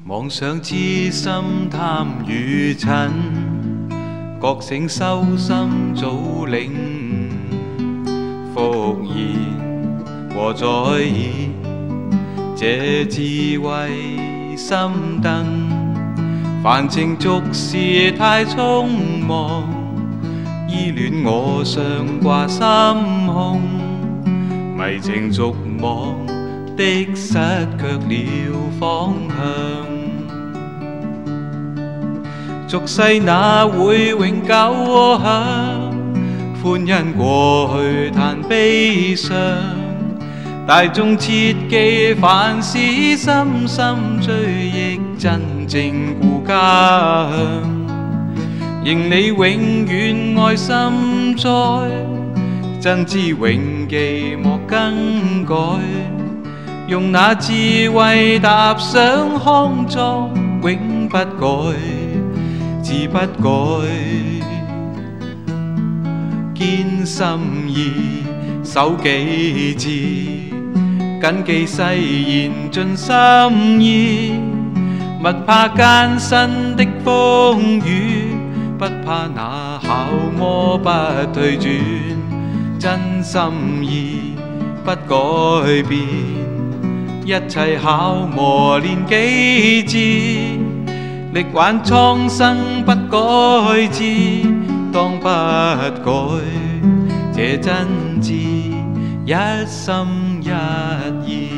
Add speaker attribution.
Speaker 1: 妄想痴心貪與親，覺醒修心早領悟，復現和再現，這智慧心燈。凡情俗事太匆忙，依戀我上掛心胸，迷情俗網的失卻了方向。俗世哪會永久窩享？歡欣過去嘆悲傷，大眾切記凡事深深追憶真正故家鄉。認你永遠愛心栽，真知永記莫更改。用那智慧踏上康莊，永不改，志不改。堅心意，守己志，謹記誓言盡心意。勿怕艱辛的風雨，不怕那考磨不退轉。真心意不改變，一切考磨練己志。力挽蒼生不改志，當不改，這真摯一心一意。